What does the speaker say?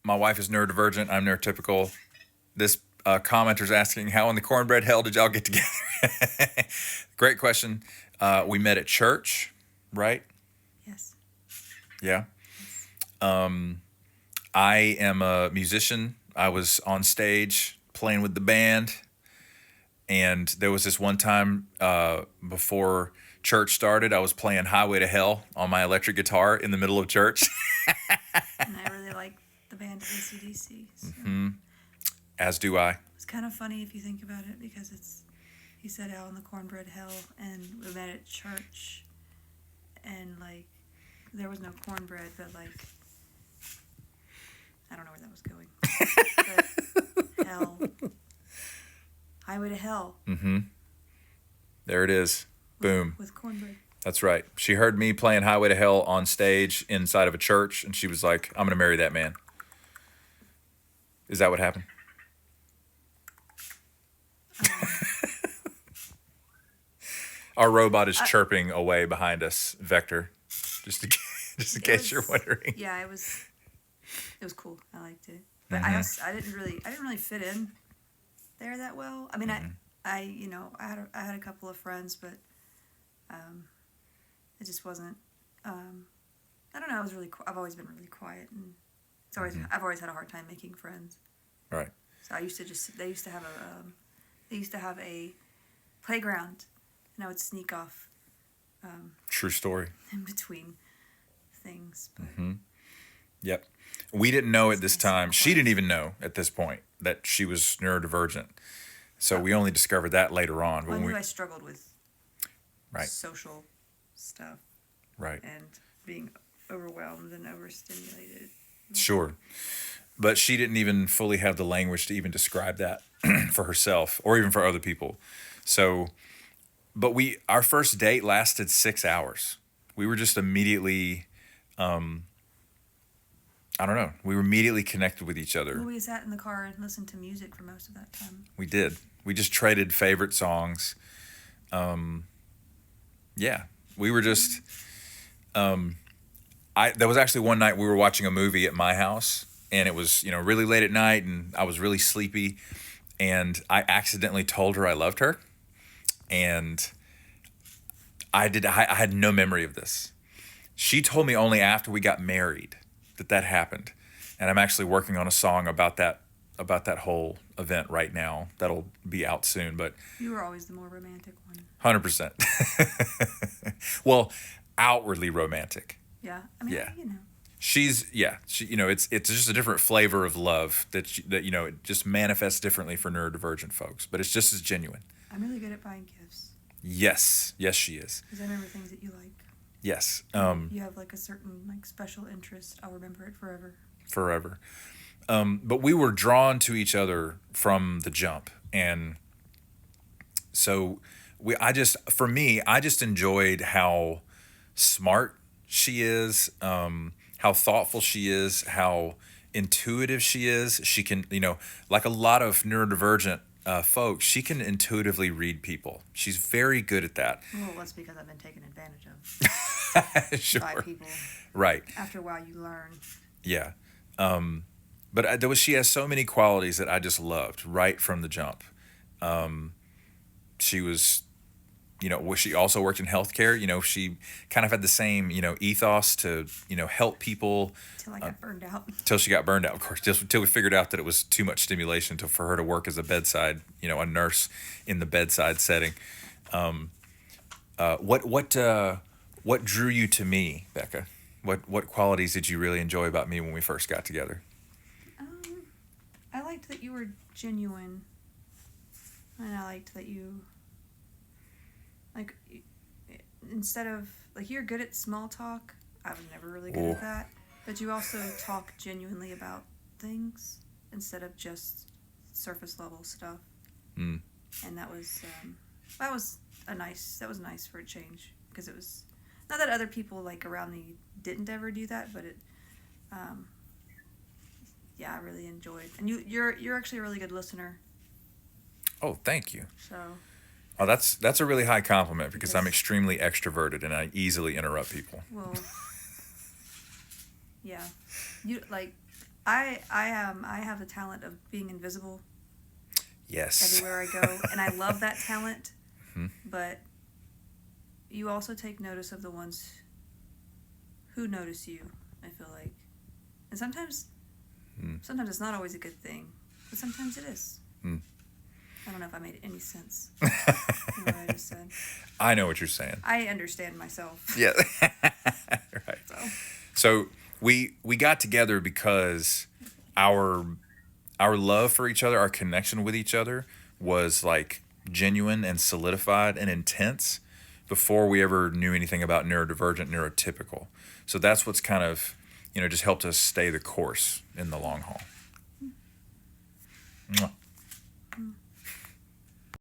My wife is neurodivergent. I'm neurotypical. This commenter's asking, how in the cornbread hell did y'all get together? Great question. We met at church, right? Yes. Yeah. I am a musician. I was on stage playing with the band. And there was this one time before church started, I was playing Highway to Hell on my electric guitar in the middle of church. And I really like the band AC/DC. So. As do I. It's kind of funny if you think about it, because he said out in the cornbread hell, and we met at church, and like there was no cornbread, but like I don't know where that was going. But hell, highway to hell. There it is. Boom. With cornbread. That's right. She heard me playing Highway to Hell on stage inside of a church, and she was like, I'm going to marry that man. Is that what happened? Our robot is chirping away behind us, Vector, just in case you're wondering. Yeah, it was cool. I liked it, but I didn't really fit in there that well. I mean, I had a couple of friends, but it just wasn't. I don't know. I've always been really quiet, and I've always had a hard time making friends. Right. So they used to have a playground, and I would sneak off. True story. In between things. But Yep. We didn't know at this time. She didn't even know at this point that she was neurodivergent. So we only discovered that later on. Well, I knew I struggled with social stuff. Right. And being overwhelmed and overstimulated. Sure. But she didn't even fully have the language to even describe that for herself or even for other people. So, but our first date lasted 6 hours. We were just immediately, I don't know. We were immediately connected with each other. Well, we sat in the car and listened to music for most of that time. We did. We just traded favorite songs. Yeah. We were just... there was actually one night we were watching a movie at my house, and it was, really late at night, and I was really sleepy, and I accidentally told her I loved her, and I had no memory of this. She told me only after we got married that happened, and I'm actually working on a song about that whole event right now. That'll be out soon, but you were always the more romantic one. 100%. Well, outwardly romantic. Yeah, I mean, She's it's just a different flavor of love that it just manifests differently for neurodivergent folks, but it's just as genuine. I'm really good at buying gifts. Yes, she is. Because I remember things that you like. Yes. You have like a certain special interest. I'll remember it forever. Forever. But we were drawn to each other from the jump, and so I just enjoyed how smart she is, how thoughtful she is, how intuitive she is. She can, like a lot of neurodivergent folks, she can intuitively read people. She's very good at that. Well, that's because I've been taken advantage of sure. by people. Right. After a while, you learn. Yeah. But she has so many qualities that I just loved right from the jump. She was, she also worked in healthcare. She kind of had the same, ethos to, help people. Till I got burned out. Till she got burned out, of course. Just until we figured out that it was too much stimulation for her to work as a bedside, a nurse in the bedside setting. What drew you to me, Becca? What qualities did you really enjoy about me when we first got together? I liked that you were genuine, and I liked that you, instead of, you're good at small talk. I was never really good at that. But you also talk genuinely about things instead of just surface level stuff. And that was nice for a change, because it was not that other people around me didn't ever do that, but it I really enjoyed. And you're actually a really good listener. Oh, thank you. So. Oh, that's a really high compliment, because I'm extremely extroverted and I easily interrupt people. Well, yeah. I have the talent of being invisible Yes. everywhere I go, and I love that talent. Hmm. But you also take notice of the ones who notice you. I feel like, and sometimes it's not always a good thing, but sometimes it is. I don't know if I made any sense in what I just said. I know what you're saying. I understand myself. Yeah. Right. So we got together because our love for each other, our connection with each other was like genuine and solidified and intense before we ever knew anything about neurodivergent, neurotypical. So that's what's kind of, just helped us stay the course in the long haul. Mwah.